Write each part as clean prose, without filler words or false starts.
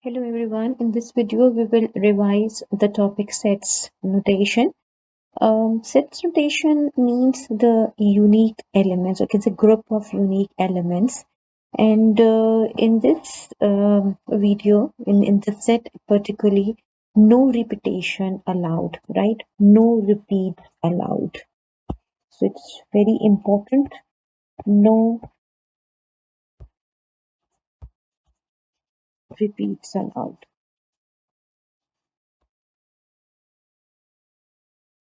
Hello everyone. In this video, we will revise the topic sets notation. Sets notation means the unique elements. Okay, it's a group of unique elements. And in this video, in the set particularly, no repetition allowed, right? No repeat allowed. So it's very important. No repeats allowed,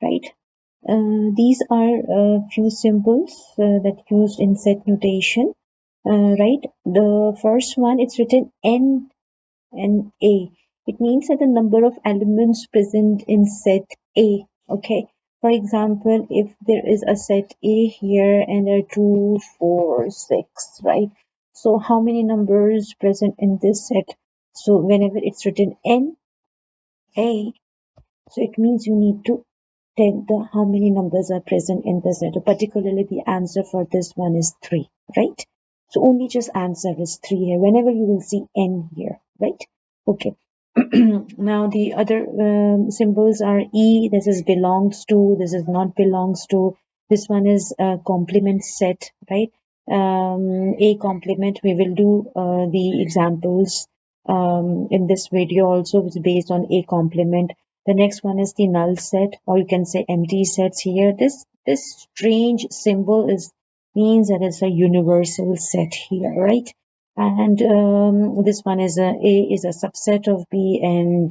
right? These are a few symbols that used in set notation, right? The first one, it's written N and A. It means that the number of elements present in set A. Okay. For example, if there is a set A here and there are 2, 4, 6, right? So how many numbers present in this set? So whenever it's written N, A, so it means you need to tell the how many numbers are present in the set. Particularly the answer for this one is 3, right? So only just answer is 3 here whenever you will see N here, right? Okay. Now the other symbols are E. This is belongs to, this is not belongs to, this one is a complement set, right? A complement, we will do the examples in this video also, which is based on A complement. The next one is the null set, or you can say empty sets here. This strange symbol is means that it's a universal set here, right? And this one is A is a subset of B, and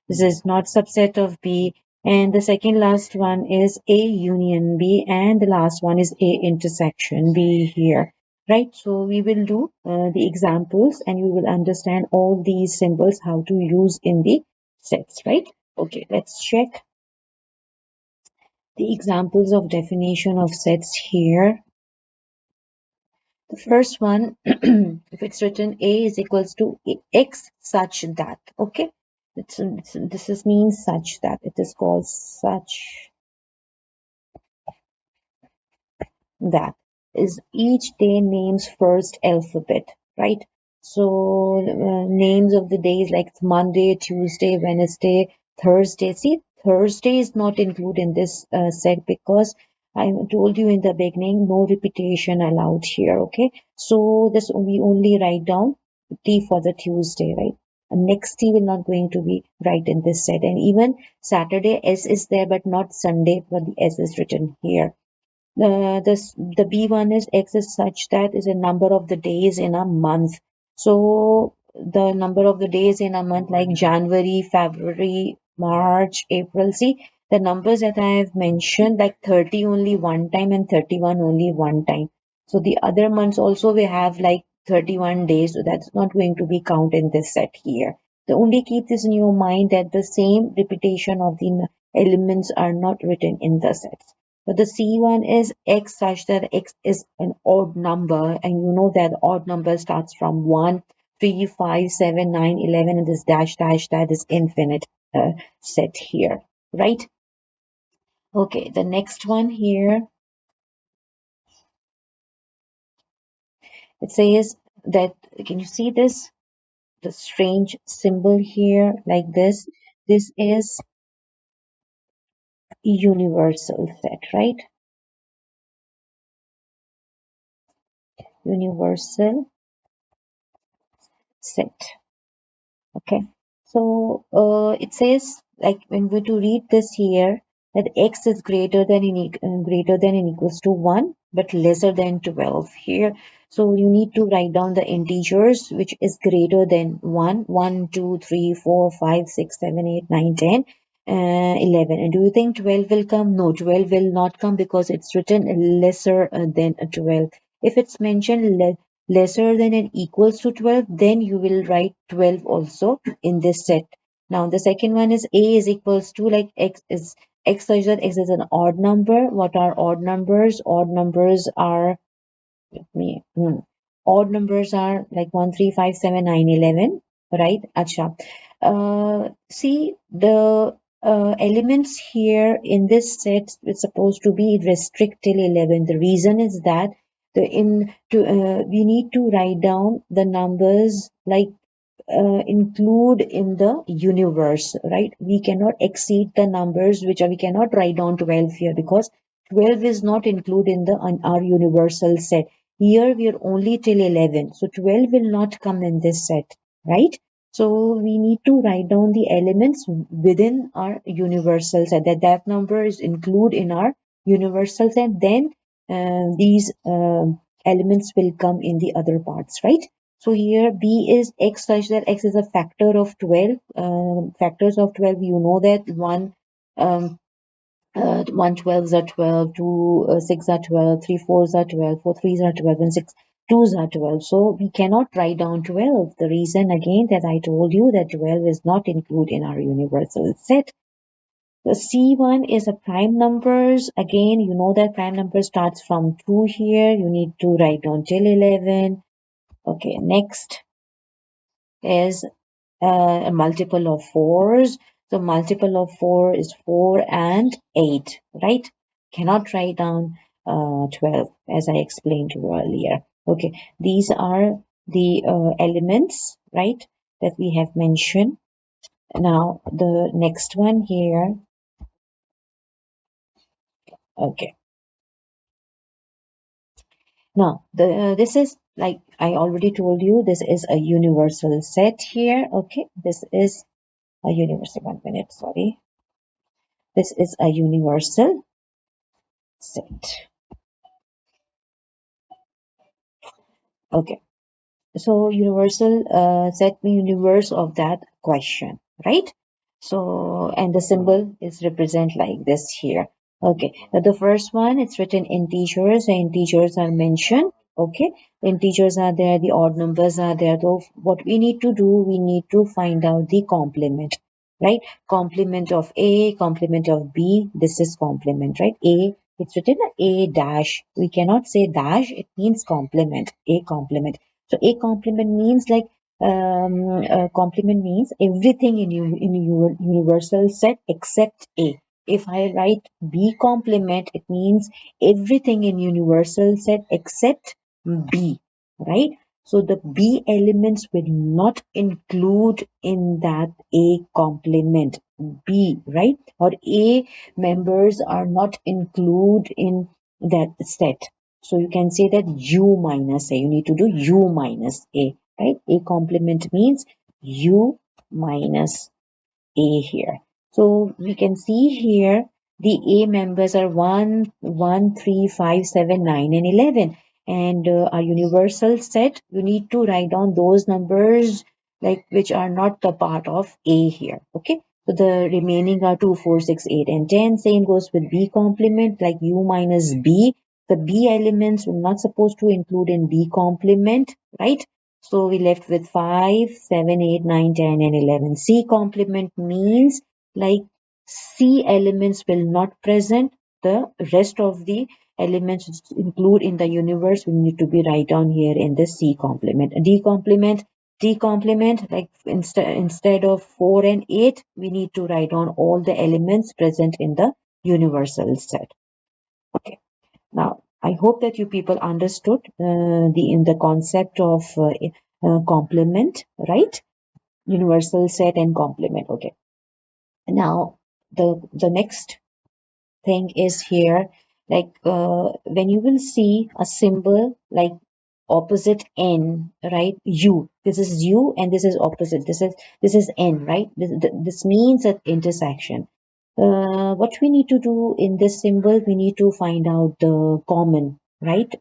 this is not subset of B. And the second last one is A union B, and the last one is A intersection B here, right? So we will do the examples, and you will understand all these symbols how to use in the sets, right? Okay, let's check the examples of definition of sets here. The first one, if it's written A is equals to X such that, okay? This is means such that. It is called such that. Is each day names first alphabet, right? So names of the days like Monday, Tuesday, Wednesday, Thursday. See, Thursday is not included in this set because I told you in the beginning, no repetition allowed here, okay? So this we only write down T for the Tuesday, right? And next T will not going to be right in this set. And even Saturday, S is there, but not Sunday, but the S is written here. The B1 is X is such that is a number of the days in a month. So the number of the days in a month like January, February, March, April. See the numbers that I have mentioned like 30 only one time and 31 only one time. So the other months also we have like 31 days. So that's not going to be counted in this set here. So only keep this in your mind that the same repetition of the elements are not written in the sets. But the C1 is X such that X is an odd number, and you know that odd number starts from 1, 3, 5, 7, 9, 11, and this dash dash that is infinite set here, right? Okay, the next one here, it says that, can you see this? The strange symbol here like this. This is universal set, right? Universal set. Okay, so it says like when we to read this here that x is greater than and equals to 1 but lesser than 12 here. So you need to write down the integers which is greater than 1, 1, 2, 3, 4, 5, 6, 7, 8, 9, 10, 11. And do you think 12 will come? No, 12 will not come because it's written lesser than 12. If it's mentioned lesser than and equals to 12, then you will write 12 also in this set. Now the second one is A is equals to like X such that X is an odd number. What are odd numbers? Odd numbers are odd numbers are like 1, 3, 5, 7, 9, 11, right? Acha. See the elements here in this set is supposed to be restrict till 11. The reason is that we need to write down the numbers like include in the universe, right? We cannot exceed the numbers which are, we cannot write down 12 here because 12 is not included in the our universal set. Here we are only till 11, so 12 will not come in this set, right? So we need to write down the elements within our universal set, that number is included in our universal set. Then these elements will come in the other parts, right? So here B is x such that x is a factor of 12. Factors of 12, you know that um, 1 12s are 12, 2 6 are 12, 3 4s are 12, 4 3s are 12, and 6 2s are 12. So we cannot write down 12. The reason again that I told you that 12 is not included in our universal set. The C1 is a prime numbers. Again, you know that prime number starts from 2 here. You need to write down till 11. Okay, next is a multiple of 4s. So multiple of 4 is 4 and 8, right? Cannot write down 12 as I explained to you earlier. Okay, these are the elements, right, that we have mentioned. Now the next one here. Okay. Now, this is like I already told you, this is a universal set here. Okay, this is a universal, 1 minute, sorry. This is a universal set. Okay, so universal set me universe of that question, right? So, and the symbol is represent like this here. Okay, now the first one, it's written integers. The integers are mentioned. Okay, the integers are there, the odd numbers are there. So what we need to do, we need to find out the complement, right? Complement of A, complement of B. This is complement, right? A, it's written A dash. We cannot say dash. It means complement. A complement. So A complement means like complement means everything in your universal set except A. If I write B complement, it means everything in universal set except B, right? So the B elements will not include in that A complement. B, right? Or A members are not included in that set. So you can say that U minus A. You need to do U minus A, right? A complement means U minus A here. So we can see here the A members are 1, 1, 3, 5, 7, 9, and 11. And our universal set, you need to write down those numbers like which are not the part of A here. Okay. So the remaining are 2, 4, 6, 8, and 10. Same goes with B complement like U minus B. The B elements were not supposed to include in B complement, right? So we left with 5, 7, 8, 9, 10, and 11. C complement means like C elements will not present. The rest of the elements include in the universe we need to be write down here in the C complement. D complement like instead of 4 and 8, we need to write down all the elements present in the universal set. Okay. Now, I hope that you people understood the concept of complement, right? Universal set and complement. Okay. Now, the next thing is here, like when you will see a symbol like opposite n, right? U. This is U, and this is opposite. This is n, right? This means an intersection. What we need to do in this symbol, we need to find out the common, right?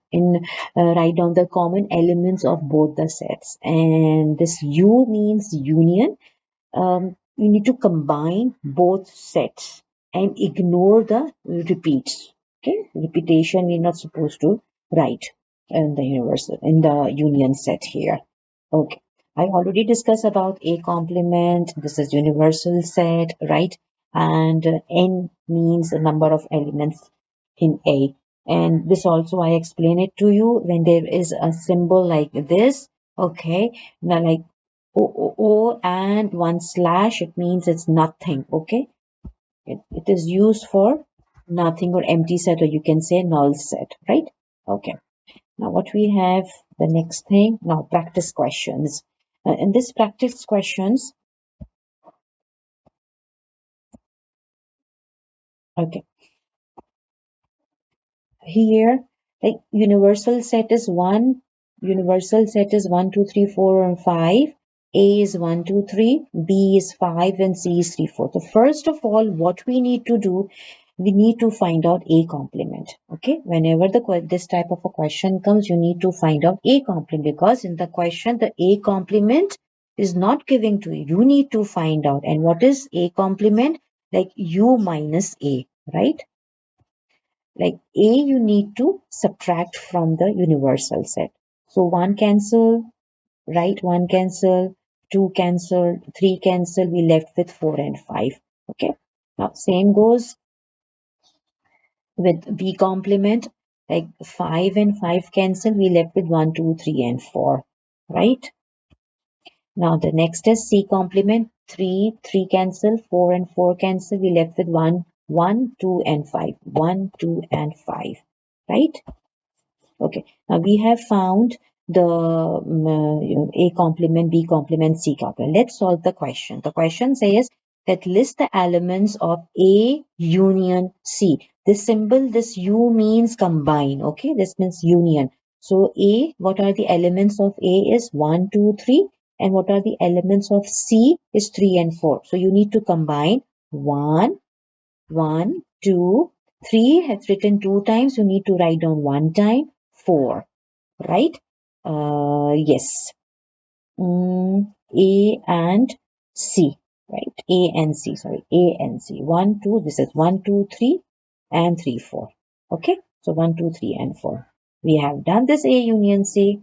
Write down the common elements of both the sets. And this U means union. We need to combine both sets and ignore the repeats. Okay, repetition we're not supposed to write in the universal in the union set here. Okay, I already discussed about A complement. This is universal set, right? And N means the number of elements in A. And this also I explain it to you when there is a symbol like this. Okay, now like O and one slash, it means it's nothing. Okay, it is used for nothing or empty set, or you can say null set, right? Okay. Now what we have, the next thing, now practice questions. In this practice questions, okay, here like universal set is 1 2 3 4 and 5. A is 1 2 3, B is 5, and C is 3 4. So first of all, what we need to do, we need to find out A complement. Okay, whenever this type of a question comes, you need to find out A complement, because in the question the A complement is not giving to you. You need to find out. And what is A complement? Like U minus A, right? Like A, you need to subtract from the universal set. So 1 cancel, right? 1 cancel, 2 cancel, 3 cancel, we left with 4 and 5. Okay. Now same goes with B complement, like 5 and 5 cancel, we left with 1, 2, 3 and 4, right? Now the next is C complement, 3 cancel, 4 and 4 cancel, we left with 1, 1, 2 and 5, 1, 2 and 5, right? Okay, now we have found the A complement, B complement, C complement. Let's solve the question. The question says that list the elements of A union C. This symbol, this U means combine. Okay, this means union. So A, what are the elements of A is 1, 2, 3. And what are the elements of C is 3 and 4. So you need to combine 1, 1, 2, 3 has written 2 times. You need to write down 1 time. 4, right? Yes. A and C, right? A and C, sorry. A and C. 1, 2, this is 1, 2, 3 and 3, 4. Okay? So 1, 2, 3 and 4. We have done this A union C,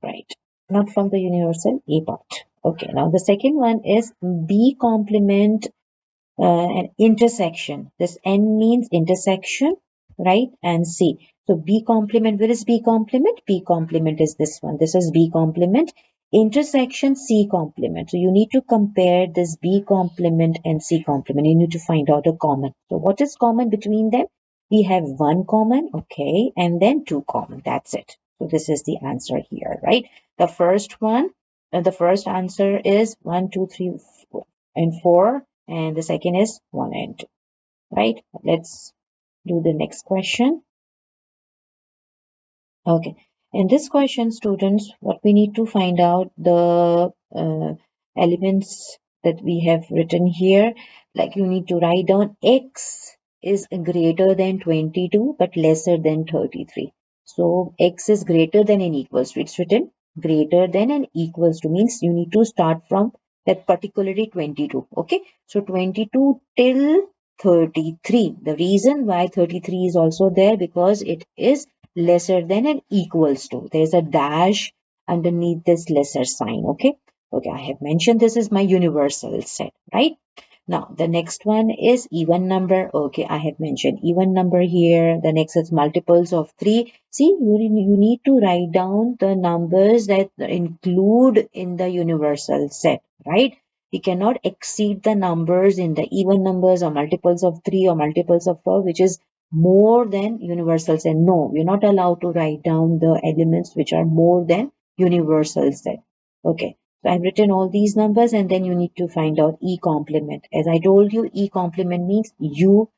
right? Not from the universal A part. Okay, now the second one is B complement an intersection. This N means intersection, right? And C. So B complement, where is B complement? B complement is this one. This is B complement. Intersection C complement. So you need to compare this B complement and C complement. You need to find out a common. So what is common between them? We have 1 common, okay, and then 2 common. That's it. So this is the answer here, right? The first one, the first answer is 1, 2, 3, 4, and 4, and the second is 1 and 2, right? Let's do the next question. Okay, in this question, students, what we need to find out the elements that we have written here. Like you need to write down X is greater than 22 but lesser than 33. So X is greater than and equals to. It's written greater than and equals to, means you need to start from that particularly 22. Okay, so 22 till 33. The reason why 33 is also there, because it is lesser than and equals to. There's a dash underneath this lesser sign. Okay. Okay. I have mentioned this is my universal set, right? Now, the next one is even number. Okay, I have mentioned even number here. The next is multiples of 3. See, you need to write down the numbers that include in the universal set, right? We cannot exceed the numbers in the even numbers or multiples of 3 or multiples of 4, which is more than universal set. No, we're not allowed to write down the elements which are more than universal set. Okay. So I've written all these numbers, and then you need to find out E complement. As I told you, E complement means U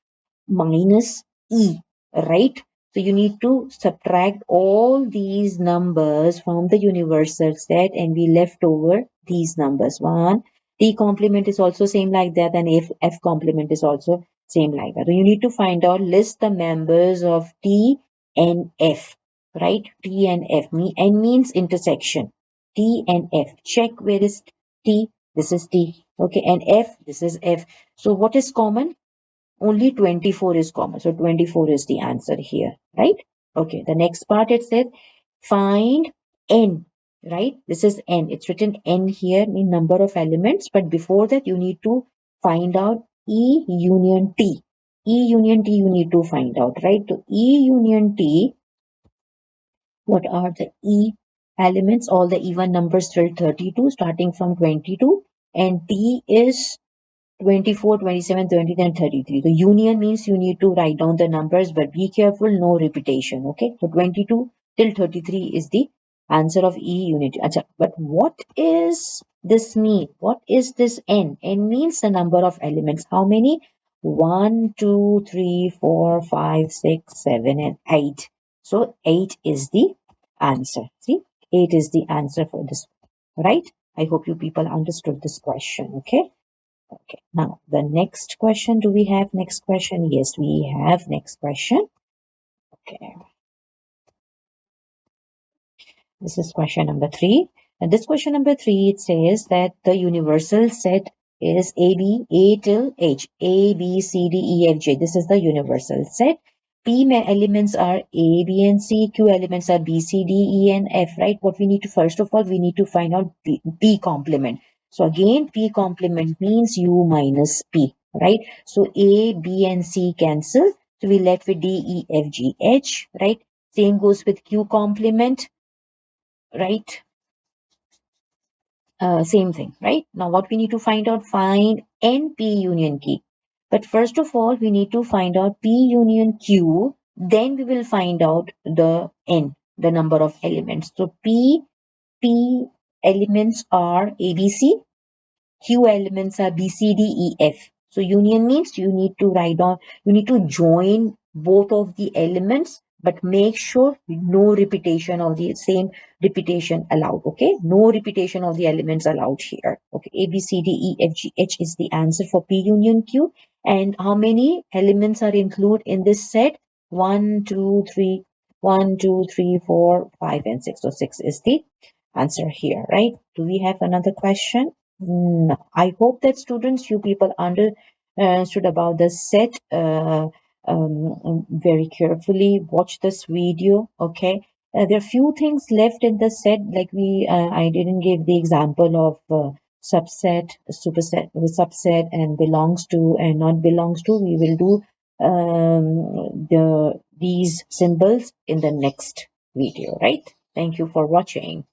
minus E, right? So you need to subtract all these numbers from the universal set, and we left over these numbers. 1. T complement is also same like that, and F complement is also same like that. So you need to find out, list the members of T and F, right? T and F. N means intersection. T and F. Check where is T. This is T. Okay, and F. This is F. So what is common? Only 24 is common. So 24 is the answer here, right? Okay, the next part it said find n, right? This is n. It's written n here, mean number of elements. But before that, you need to find out E union T. E union T you need to find out, right? So E union T, what are the E elements? All the even numbers till 32, starting from 22. And T is 24, 27, 29, and 33. The union means you need to write down the numbers, but be careful, no repetition. Okay, so 22 till 33 is the Answer of E unit. Acha, but what is this mean? What is this N? N means the number of elements. How many? 1, 2, 3, 4, 5, 6, 7, and 8. So 8 is the answer. See, 8 is the answer for this, right? I hope you people understood this question. Okay. Okay. Now the next question. Do we have next question? Yes, we have next question. Okay. This is question number 3. And this question number 3, it says that the universal set is A till H. A, B, C, D, E, F, G. This is the universal set. P elements are A, B, and C. Q elements are B, C, D, E, and F, right? What we need to, first of all, we need to find out P complement. So again, P complement means U minus P, right? So A, B, and C cancel. So we left with D, E, F, G, H, right? Same goes with Q complement, right? Same thing, right? Now what we need to find out, find N P union Q. But first of all, we need to find out P union Q, then we will find out the N, the number of elements. So P elements are ABC, Q elements are B, C, D, E, F. So union means you need to write down, you need to join both of the elements, but make sure no repetition of the same repetition allowed. Okay, no repetition of the elements allowed here. Okay, A, B, C, D, E, F, G, H is the answer for P union Q. And how many elements are included in this set? 1, 2, 3, 1, 2, 3, 4, 5, and 6. So 6 is the answer here, right? Do we have another question? No. I hope that students, you people understood about the set very carefully. Watch this video, okay? There are few things left in the set, like I didn't give the example of subset, superset, subset, and belongs to and not belongs to. We will do these symbols in the next video, right? Thank you for watching.